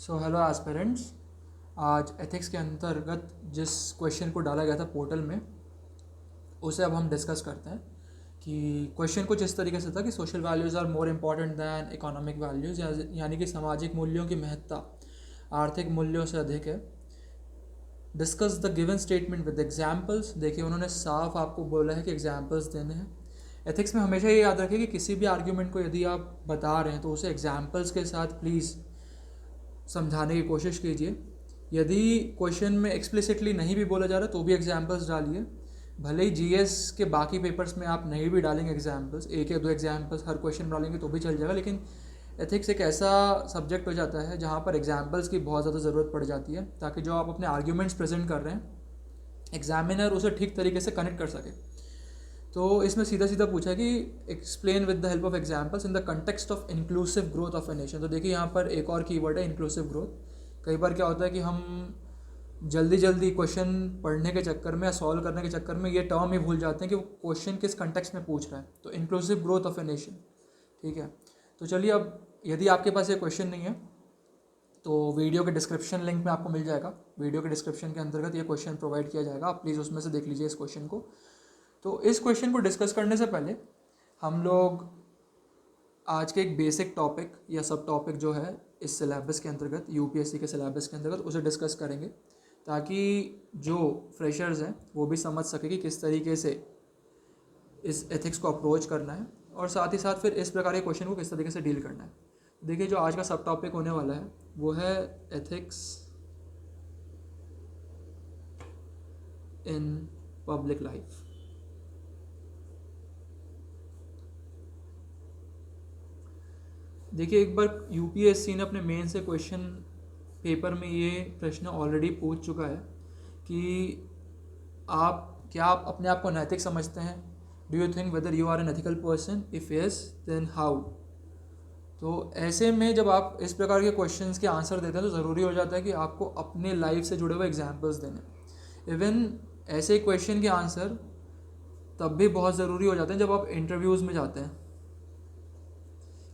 So hello aspirants. आज ethics के अंतर्गत जिस क्वेश्चन को डाला गया था पोर्टल में, उसे अब हम डिस्कस करते हैं कि क्वेश्चन कुछ इस तरीके से था कि social values are more important than economic values, यानी कि सामाजिक मूल्यों की महत्ता आर्थिक मूल्यों से अधिक है। Discuss the given statement with examples. देखिए, उन्होंने साफ आपको बोला है कि एग्जाम्पल्स देने हैं। एथिक्स में हमेशा ये याद रखिए कि किसी भी आर्ग्यूमेंट को यदि आप बता रहे हैं तो उसे एग्जाम्पल्स के साथ प्लीज़ समझाने की कोशिश कीजिए। यदि क्वेश्चन में एक्सप्लिसिटली नहीं भी बोला जा रहा तो भी एग्जाम्पल्स डालिए। भले ही जीएस के बाकी पेपर्स में आप नहीं भी डालेंगे एग्जाम्पल्स, एक या दो एग्जाम्पल्स हर क्वेश्चन में डालेंगे तो भी चल जाएगा, लेकिन एथिक्स एक ऐसा सब्जेक्ट हो जाता है जहाँ पर एग्जाम्पल्स की बहुत ज़्यादा ज़रूरत पड़ जाती है, ताकि जो आप अपने आर्ग्यूमेंट्स प्रेजेंट कर रहे हैं एग्जामिनर उसे ठीक तरीके से कनेक्ट कर सके। तो इसमें सीधा सीधा पूछा कि explain with the help of examples in the context of inclusive growth of a nation. तो देखिए, यहाँ पर एक और कीवर्ड है इंक्लूसिव ग्रोथ। कई बार क्या होता है कि हम जल्दी जल्दी क्वेश्चन पढ़ने के चक्कर में या सॉल्व करने के चक्कर में ये टर्म ही भूल जाते हैं कि वो क्वेश्चन किस कंटेक्स्ट में पूछ रहा है। तो inclusive growth of a nation, ठीक है। तो चलिए, अब यदि आपके पास ये क्वेश्चन नहीं है तो वीडियो के डिस्क्रिप्शन लिंक में आपको मिल जाएगा। वीडियो के डिस्क्रिप्शन के अंतर्गत ये क्वेश्चन प्रोवाइड किया जाएगा, आप प्लीज़ उसमें से देख लीजिए इस क्वेश्चन को। तो इस क्वेश्चन को डिस्कस करने से पहले हम लोग आज के एक बेसिक टॉपिक या सब टॉपिक जो है इस सिलेबस के अंतर्गत, यूपीएससी के सिलेबस के अंतर्गत, उसे डिस्कस करेंगे, ताकि जो फ्रेशर्स हैं वो भी समझ सके कि किस तरीके से इस एथिक्स को अप्रोच करना है, और साथ ही साथ फिर इस प्रकार के क्वेश्चन को किस तरीके से डील करना है। देखिए, जो आज का सब टॉपिक होने वाला है वो है एथिक्स इन पब्लिक लाइफ। देखिए, एक बार यूपीएससी ने अपने मेन से क्वेश्चन पेपर में ये प्रश्न ऑलरेडी पूछ चुका है कि आप अपने आप को नैतिक समझते हैं? Do you think whether you are an ethical person? If yes then how. तो ऐसे में जब आप इस प्रकार के क्वेश्चंस के आंसर देते हैं तो ज़रूरी हो जाता है कि आपको अपने लाइफ से जुड़े हुए एग्जाम्पल्स देने। इवन ऐसे क्वेश्चन के आंसर तब भी बहुत ज़रूरी हो जाते हैं जब आप इंटरव्यूज़ में जाते हैं,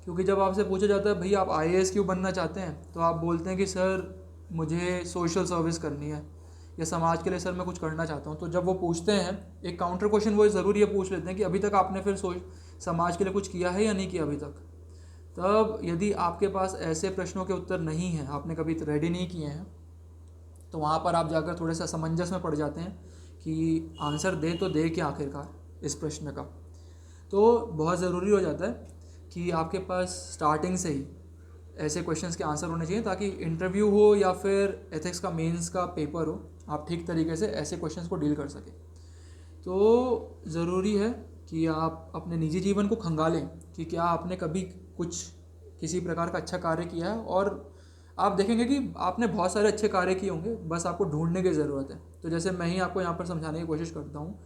क्योंकि जब आपसे पूछा जाता है भाई आप आईएएस क्यों बनना चाहते हैं, तो आप बोलते हैं कि सर मुझे सोशल सर्विस करनी है, या समाज के लिए सर मैं कुछ करना चाहता हूँ। तो जब वो पूछते हैं एक काउंटर क्वेश्चन, वो ज़रूर ये पूछ लेते हैं कि अभी तक आपने फिर समाज के लिए कुछ किया है या नहीं किया अभी तक। तब यदि आपके पास ऐसे प्रश्नों के उत्तर नहीं हैं, आपने कभी रेडी नहीं किए हैं, तो वहाँ पर आप जाकर थोड़े सा असमंजस में पड़ जाते हैं कि आंसर दे तो दे क्या आखिरकार इस प्रश्न का। तो बहुत ज़रूरी हो जाता है कि आपके पास स्टार्टिंग से ही ऐसे क्वेश्चंस के आंसर होने चाहिए, ताकि इंटरव्यू हो या फिर एथिक्स का मेंस का पेपर हो, आप ठीक तरीके से ऐसे क्वेश्चंस को डील कर सकें। तो ज़रूरी है कि आप अपने निजी जीवन को खंगालें कि क्या आपने कभी कुछ किसी प्रकार का अच्छा कार्य किया है, और आप देखेंगे कि आपने बहुत सारे अच्छे कार्य किए होंगे, बस आपको ढूंढने की ज़रूरत है। तो जैसे मैं ही आपको यहाँ पर समझाने की कोशिश करता हूँ।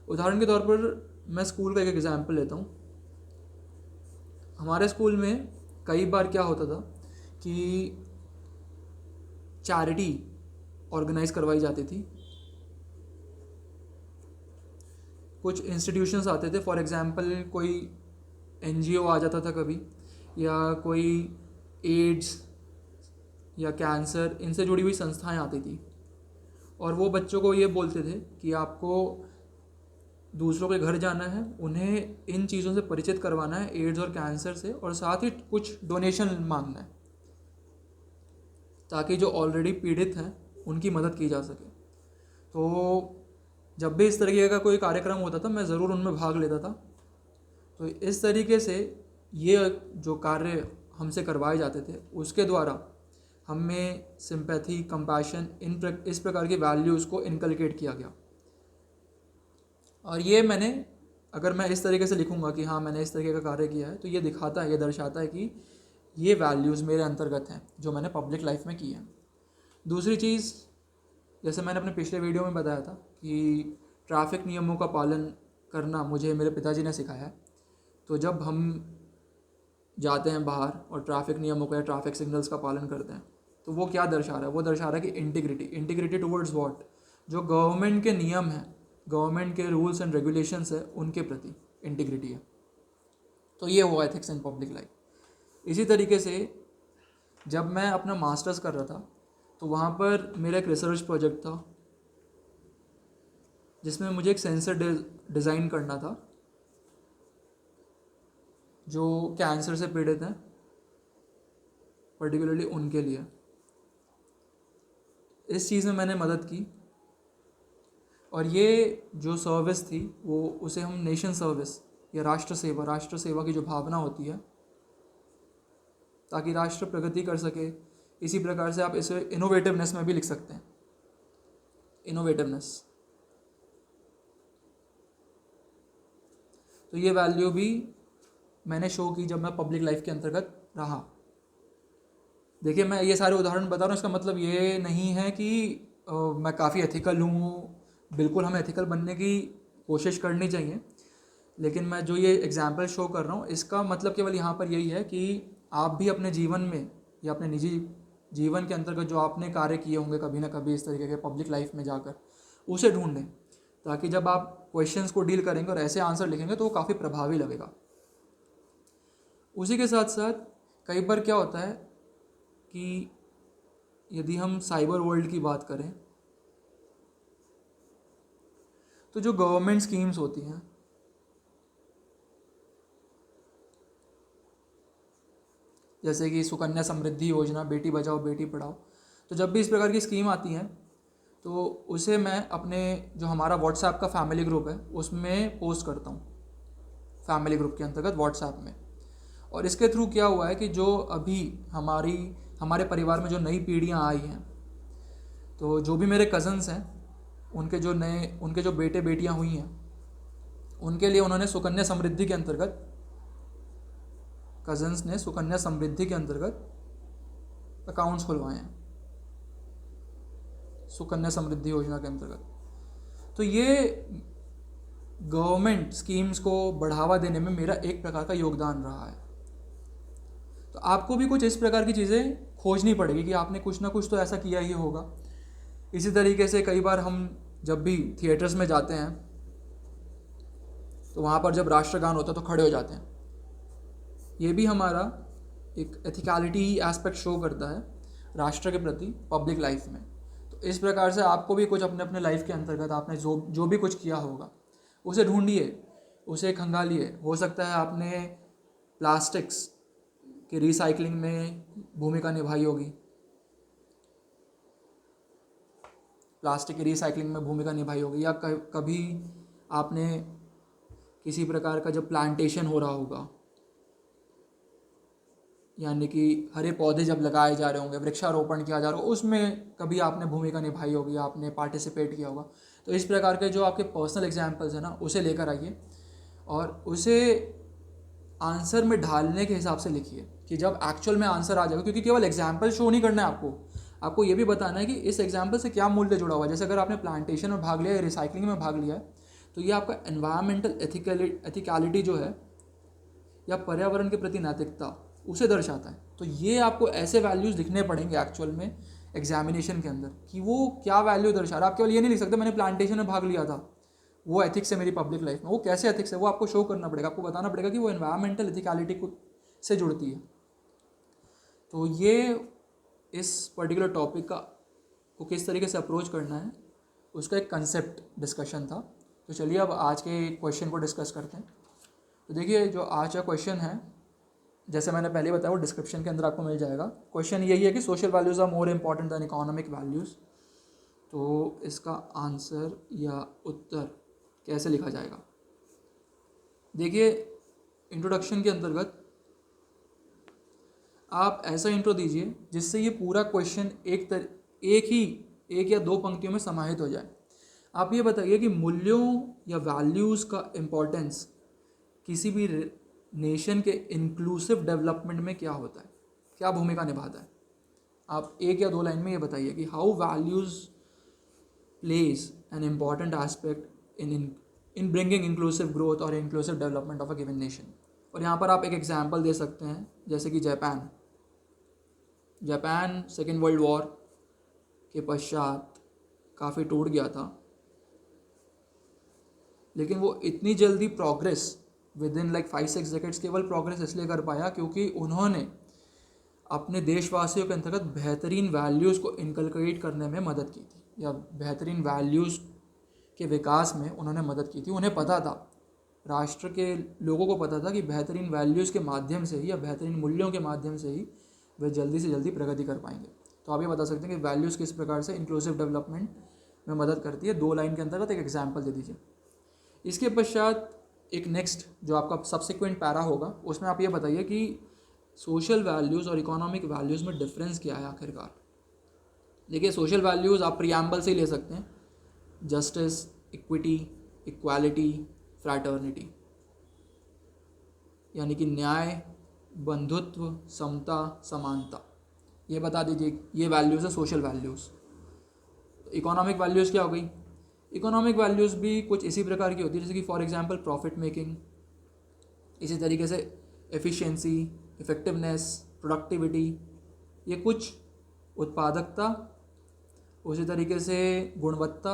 उदाहरण के तौर पर मैं स्कूल का एक एग्जाम्पल लेता हूँ। हमारे स्कूल में कई बार क्या होता था कि चैरिटी ऑर्गेनाइज करवाई जाती थी। कुछ इंस्टीट्यूशंस आते थे, फॉर एग्जांपल कोई एनजीओ आ जाता था कभी, या कोई एड्स या कैंसर, इनसे जुड़ी हुई संस्थाएं आती थी, और वो बच्चों को ये बोलते थे कि आपको दूसरों के घर जाना है, उन्हें इन चीज़ों से परिचित करवाना है, एड्स और कैंसर से, और साथ ही कुछ डोनेशन मांगना है, ताकि जो ऑलरेडी पीड़ित हैं उनकी मदद की जा सके। तो जब भी इस तरीके का कोई कार्यक्रम होता था मैं ज़रूर उनमें भाग लेता था। तो इस तरीके से ये जो कार्य हमसे करवाए जाते थे उसके द्वारा हमें सिंपैथी, कंपैशन, इस प्रकार की वैल्यूज़ को इनकलकेट किया गया। और ये मैंने, अगर मैं इस तरीके से लिखूँगा कि हाँ मैंने इस तरीके का कार्य किया है, तो ये दिखाता है, ये दर्शाता है कि ये वैल्यूज़ मेरे अंतर्गत हैं जो मैंने पब्लिक लाइफ में की हैं। दूसरी चीज़, जैसे मैंने अपने पिछले वीडियो में बताया था कि ट्रैफिक नियमों का पालन करना मुझे मेरे पिताजी ने सिखाया है। तो जब हम जाते हैं बाहर और ट्रैफिक नियमों का या ट्रैफिक सिग्नल्स का पालन करते हैं, तो वो क्या दर्शा रहा है? वो दर्शा रहा है कि इंटीग्रिटी टुवर्ड्स व्हाट? जो गवर्नमेंट के नियम हैं, गवर्नमेंट के रूल्स एंड रेगुलेशंस है, उनके प्रति इंटीग्रिटी है। तो ये हुआ एथिक्स इन पब्लिक लाइफ। इसी तरीके से जब मैं अपना मास्टर्स कर रहा था तो वहाँ पर मेरा एक रिसर्च प्रोजेक्ट था जिसमें मुझे एक सेंसर डिज़ाइन करना था जो कैंसर से पीड़ित हैं, पर्टिकुलरली उनके लिए। इस चीज़ में मैंने मदद की और ये जो सर्विस थी वो उसे हम नेशन सर्विस या राष्ट्र सेवा की जो भावना होती है ताकि राष्ट्र प्रगति कर सके, इसी प्रकार से आप इसे इनोवेटिवनेस में भी लिख सकते हैं, इनोवेटिवनेस। तो ये वैल्यू भी मैंने शो की जब मैं पब्लिक लाइफ के अंतर्गत रहा। देखिए मैं ये सारे उदाहरण बता रहा हूँ, इसका मतलब ये नहीं है कि मैं काफ़ी एथिकल हूँ, बिल्कुल हमें एथिकल बनने की कोशिश करनी चाहिए, लेकिन मैं जो ये एग्जाम्पल शो कर रहा हूँ इसका मतलब केवल यहाँ पर यही है कि आप भी अपने जीवन में या अपने निजी जीवन के अंतर्गत जो आपने कार्य किए होंगे कभी ना कभी इस तरीके के पब्लिक लाइफ में जाकर, उसे ढूंढें, ताकि जब आप क्वेश्चंस को डील करेंगे और ऐसे आंसर लिखेंगे तो वो काफ़ी प्रभावी लगेगा। उसी के साथ साथ कई बार क्या होता है कि यदि हम साइबर वर्ल्ड की बात करें तो जो गवर्नमेंट स्कीम्स होती हैं, जैसे कि सुकन्या समृद्धि योजना, बेटी बचाओ बेटी पढ़ाओ, तो जब भी इस प्रकार की स्कीम आती हैं तो उसे मैं अपने जो हमारा व्हाट्सएप का फैमिली ग्रुप है उसमें पोस्ट करता हूँ, फैमिली ग्रुप के अंतर्गत व्हाट्सएप में। और इसके थ्रू क्या हुआ है कि जो अभी हमारे परिवार में जो नई पीढ़ियाँ आई हैं, तो जो भी मेरे कज़न्स हैं उनके जो बेटे बेटियाँ हुई हैं, उनके लिए उन्होंने सुकन्या समृद्धि के अंतर्गत, कज़न्स ने सुकन्या समृद्धि के अंतर्गत अकाउंट्स खुलवाए हैं, सुकन्या समृद्धि योजना के अंतर्गत। तो ये गवर्नमेंट स्कीम्स को बढ़ावा देने में मेरा एक प्रकार का योगदान रहा है। तो आपको भी कुछ इस प्रकार की चीज़ें खोजनी पड़ेगी कि आपने कुछ ना कुछ तो ऐसा किया ही होगा। इसी तरीके से कई बार हम जब भी थिएटर्स में जाते हैं तो वहाँ पर जब राष्ट्रगान होता है तो खड़े हो जाते हैं। ये भी हमारा एक एथिकलिटी एस्पेक्ट शो करता है राष्ट्र के प्रति पब्लिक लाइफ में। तो इस प्रकार से आपको भी कुछ अपने अपने लाइफ के अंतर्गत आपने जो भी कुछ किया होगा उसे ढूंढिए, उसे खंगालिए। हो सकता है आपने प्लास्टिक्स की रिसाइकलिंग में भूमिका निभाई होगी, प्लास्टिक की रिसाइकलिंग में भूमिका निभाई होगी, या कभी आपने किसी प्रकार का जब प्लांटेशन हो रहा होगा, यानी कि हरे पौधे जब लगाए जा रहे होंगे, वृक्षारोपण किया जा रहा होगा, उसमें कभी आपने भूमिका निभाई होगी, आपने पार्टिसिपेट किया होगा। तो इस प्रकार के जो आपके पर्सनल एग्जाम्पल्स हैं ना, उसे लेकर आइए और उसे आंसर में ढालने के हिसाब से लिखिए कि जब एक्चुअल में आंसर आ जाएगा। क्योंकि केवल एग्जाम्पल शो नहीं करना है आपको ये भी बताना है कि इस एग्जाम्पल से क्या मूल्य जुड़ा हुआ है। जैसे अगर आपने प्लांटेशन में भाग लिया या रिसाइकलिंग में भाग लिया है तो ये आपका एनवायरमेंटल एथिकलिटी जो है या पर्यावरण के प्रति नैतिकता उसे दर्शाता है। तो ये आपको ऐसे वैल्यूज़ लिखने पड़ेंगे एक्चुअल में एग्जामिनेशन के अंदर कि वो क्या वैल्यू दर्शा रहा है। आप केवल ये नहीं लिख सकते मैंने प्लांटेशन में भाग लिया था, वो एथिक्स है मेरी पब्लिक लाइफ में। वो कैसे एथिक्स है वो आपको शो करना पड़ेगा, आपको बताना पड़ेगा कि वो एनवायरमेंटल एथिकलिटी से जुड़ती है। तो ये इस पर्टिकुलर टॉपिक को किस तरीके से अप्रोच करना है उसका एक कंसेप्ट डिस्कशन था। तो चलिए अब आज के क्वेश्चन को डिस्कस करते हैं। तो देखिए जो आज का क्वेश्चन है, जैसे मैंने पहले बताया, वो डिस्क्रिप्शन के अंदर आपको मिल जाएगा। क्वेश्चन यही है कि social values are more important than economic values. तो इसका आंसर या उत्तर कैसे लिखा जाएगा, देखिए इंट्रोडक्शन के अंतर्गत आप ऐसा इंट्रो दीजिए जिससे ये पूरा क्वेश्चन एक या दो पंक्तियों में समाहित हो जाए। आप ये बताइए कि मूल्यों या वैल्यूज़ का इम्पोर्टेंस किसी भी नेशन के इंक्लूसिव डेवलपमेंट में क्या होता है, क्या भूमिका निभाता है। आप एक या दो लाइन में ये बताइए कि how values plays an important aspect in bringing inclusive growth और inclusive development of a given nation. और यहाँ पर आप एक एग्जाम्पल दे सकते हैं, जैसे कि जापान सेकेंड वर्ल्ड वॉर के पश्चात काफ़ी टूट गया था, लेकिन वो इतनी जल्दी progress with in like 5-6 decades केवल प्रोग्रेस इसलिए कर पाया क्योंकि उन्होंने अपने देशवासियों के अंतर्गत बेहतरीन वैल्यूज़ को इनकलकेट करने में मदद की थी, या बेहतरीन वैल्यूज़ के विकास में उन्होंने मदद की थी। उन्हें पता था, राष्ट्र के लोगों को पता था कि बेहतरीन वैल्यूज़ के माध्यम से ही या बेहतरीन मूल्यों के माध्यम से ही वे जल्दी से जल्दी प्रगति कर पाएंगे। तो आप ये बता सकते हैं कि वैल्यूज़ किस प्रकार से इंक्लूसिव डेवलपमेंट में मदद करती है। 2 लाइन के अंतर्गत एक एग्जाम्पल दे दीजिए। इसके पश्चात एक नेक्स्ट जो आपका सब्सिक्वेंट पैरा होगा, उसमें आप ये बताइए कि सोशल वैल्यूज़ और इकोनॉमिक वैल्यूज़ में डिफरेंस क्या है आखिरकार। देखिए, सोशल वैल्यूज़ आप प्रियम्बल से ही ले सकते हैं, जस्टिस, इक्विटी, इक्वालिटी, फ्रैटर्निटी, यानी कि न्याय, बंधुत्व, समता, समानता। ये बता दीजिए, ये वैल्यूज़ है सोशल वैल्यूज़। इकोनॉमिक वैल्यूज़ क्या हो गई? इकोनॉमिक वैल्यूज़ भी कुछ इसी प्रकार की होती है, जैसे कि फॉर एग्जांपल प्रॉफिट मेकिंग, इसी तरीके से एफिशिएंसी, इफेक्टिवनेस, प्रोडक्टिविटी, ये कुछ उत्पादकता, उसी तरीके से गुणवत्ता,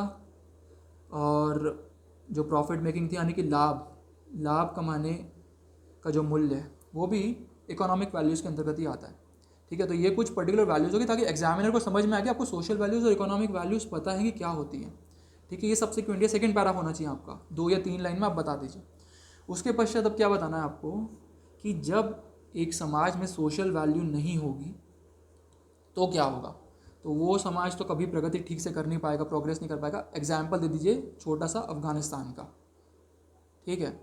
और जो प्रॉफिट मेकिंग थी यानी कि लाभ कमाने का जो मूल्य है वो भी इकोनॉमिक वैल्यूज़ के अंतर्गत ही आता है। ठीक है, तो ये कुछ पर्टिकुलर वैल्यूज़ होगी ताकि एग्जामिनर को समझ में आ गया आपको सोशल वैल्यूज़ और इकोनॉमिक वैल्यूज़ पता है कि क्या होती हैं। ठीक है, ये सब्सिक्वेंट, ये सेकंड पैरा होना चाहिए आपका, 2 या 3 लाइन में आप बता दीजिए। उसके पश्चात अब क्या बताना है आपको कि जब एक समाज में सोशल वैल्यू नहीं होगी तो क्या होगा। तो वो समाज तो कभी प्रगति ठीक से कर नहीं पाएगा, प्रोग्रेस नहीं कर पाएगा। एग्जाम्पल दे दीजिए छोटा सा अफगानिस्तान का। ठीक है,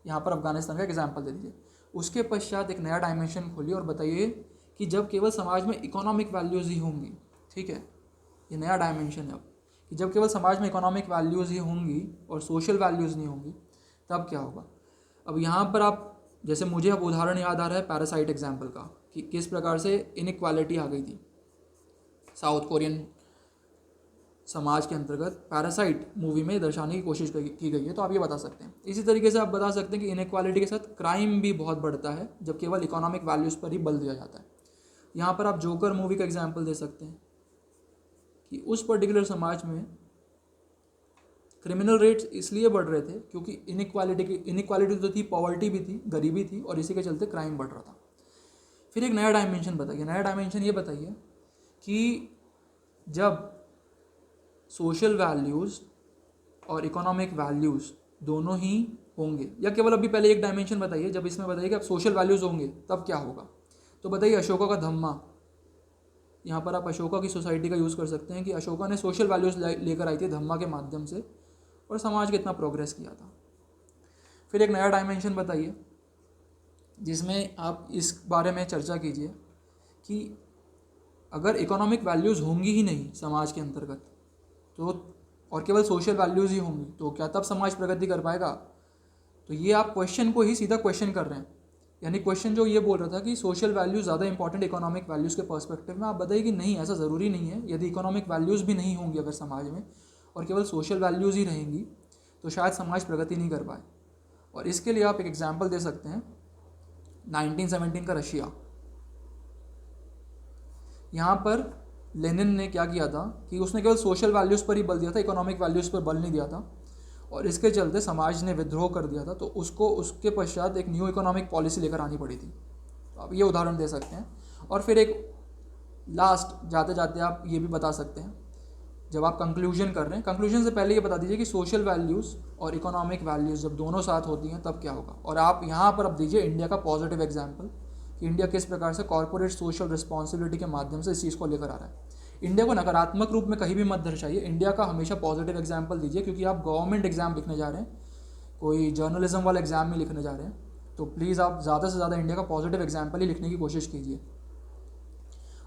यहाँ पर अफगानिस्तान का एग्जाम्पल दे दीजिए। उसके पश्चात एक नया डायमेंशन खोलिए और बताइए कि जब केवल समाज में इकोनॉमिक वैल्यूज़ ही होंगी, ठीक है, ये नया डायमेंशन है अब, कि जब केवल समाज में इकोनॉमिक वैल्यूज़ ही होंगी और सोशल वैल्यूज़ नहीं होंगी तब क्या होगा। अब यहाँ पर आप, जैसे मुझे अब उदाहरण याद आ रहा है पैरासाइट एग्जाम्पल का, कि किस प्रकार से इनइक्वालिटी आ गई थी साउथ कोरियन समाज के अंतर्गत। पैरासाइट मूवी में दर्शाने की कोशिश की गई है, तो आप ये बता सकते हैं। इसी तरीके से आप बता सकते हैं कि इनइक्वालिटी के साथ क्राइम भी बहुत बढ़ता है जब केवल इकोनॉमिक वैल्यूज़ पर ही बल दिया जाता है। यहाँ पर आप जोकर मूवी का एग्जाम्पल दे सकते हैं कि उस पर्टिकुलर समाज में क्रिमिनल रेट्स इसलिए बढ़ रहे थे क्योंकि इनइक्वालिटी तो थी, पॉवर्टी भी थी, गरीबी थी, और इसी के चलते क्राइम बढ़ रहा था। फिर एक नया डायमेंशन बताइए। नया डायमेंशन ये बताइए कि जब सोशल वैल्यूज़ और इकोनॉमिक वैल्यूज़ दोनों ही होंगे, या केवल अभी पहले एक डायमेंशन बताइए, जब इसमें बताइए कि अब सोशल वैल्यूज़ होंगे तब क्या होगा। तो बताइए अशोका का धम्मा, यहाँ पर आप अशोका की सोसाइटी का यूज़ कर सकते हैं कि अशोका ने सोशल वैल्यूज़ लेकर आई थी धम्मा के माध्यम से, और समाज कितना प्रोग्रेस किया था। फिर एक नया डायमेंशन बताइए जिसमें आप इस बारे में चर्चा कीजिए कि अगर इकोनॉमिक वैल्यूज़ होंगी ही नहीं समाज के अंतर्गत तो, और केवल सोशल वैल्यूज़ ही होंगी, तो क्या तब समाज प्रगति कर पाएगा। तो ये आप क्वेश्चन को ही सीधा क्वेश्चन कर रहे हैं, यानी क्वेश्चन जो ये बोल रहा था कि सोशल वैल्यूज़ ज़्यादा इंपॉर्टेंट इकोनॉमिक वैल्यूज़ के पर्सपेक्टिव में, आप बताइए कि नहीं, ऐसा ज़रूरी नहीं है। यदि इकोनॉमिक वैल्यूज़ भी नहीं होंगी अगर समाज में और केवल सोशल वैल्यूज़ ही रहेंगी तो शायद समाज प्रगति नहीं कर पाए। और इसके लिए आप एक एग्जाम्पल दे सकते हैं 1917 का रशिया। यहाँ पर लेनिन ने क्या किया था कि उसने केवल सोशल वैल्यूज़ पर ही बल दिया था, इकोनॉमिक वैल्यूज़ पर बल नहीं दिया था, और इसके चलते समाज ने विद्रोह कर दिया था। तो उसको उसके पश्चात एक न्यू इकोनॉमिक पॉलिसी लेकर आनी पड़ी थी। तो आप ये उदाहरण दे सकते हैं। और फिर एक लास्ट जाते जाते आप ये भी बता सकते हैं, जब आप कंक्लूजन कर रहे हैं, कंक्लूजन से पहले ये बता दीजिए कि सोशल वैल्यूज़ और इकोनॉमिक वैल्यूज़ जब दोनों साथ होती हैं तब क्या होगा। और आप यहाँ पर अब दीजिए इंडिया का पॉजिटिव एग्जाम्पल कि इंडिया किस प्रकार से कॉर्पोरेट सोशल रिस्पॉन्सिबिलिटी के माध्यम से इस चीज़ को लेकर आ रहा है। इंडिया को नकारात्मक रूप में कहीं भी मत दर्शाइए, इंडिया का हमेशा पॉजिटिव एग्जाम्पल दीजिए, क्योंकि आप गवर्नमेंट एग्जाम लिखने जा रहे हैं, कोई जर्नलिज्म वाला एग्जाम में लिखने जा रहे हैं, तो प्लीज़ आप ज़्यादा से ज़्यादा इंडिया का पॉजिटिव एग्जाम्पल ही लिखने की कोशिश कीजिए।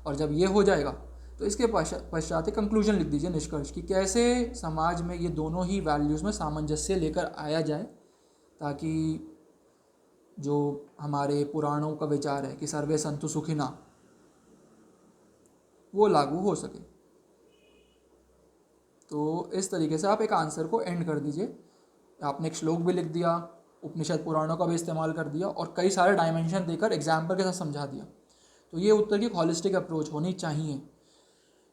और जब ये हो जाएगा तो इसके पश्चात कंक्लूजन लिख दीजिए, निष्कर्ष, कि कैसे समाज में ये दोनों ही वैल्यूज़ में सामंजस्य लेकर आया जाए, ताकि जो हमारे पुराणों का विचार है कि सर्वे संतु सुखिना, वो लागू हो सके। तो इस तरीके से आप एक आंसर को एंड कर दीजिए। आपने एक श्लोक भी लिख दिया, उपनिषद पुराणों का भी इस्तेमाल कर दिया, और कई सारे डायमेंशन देकर एग्जाम्पल के साथ समझा दिया। तो ये उत्तर की हॉलिस्टिक अप्रोच होनी चाहिए।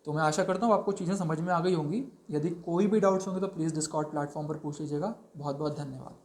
तो मैं आशा करता हूँ आपको चीज़ें समझ में आ गई होंगी। यदि कोई भी डाउट्स होंगे तो प्लीज़ डिस्कॉर्ड प्लेटफॉर्म पर पूछ लीजिएगा। बहुत बहुत धन्यवाद।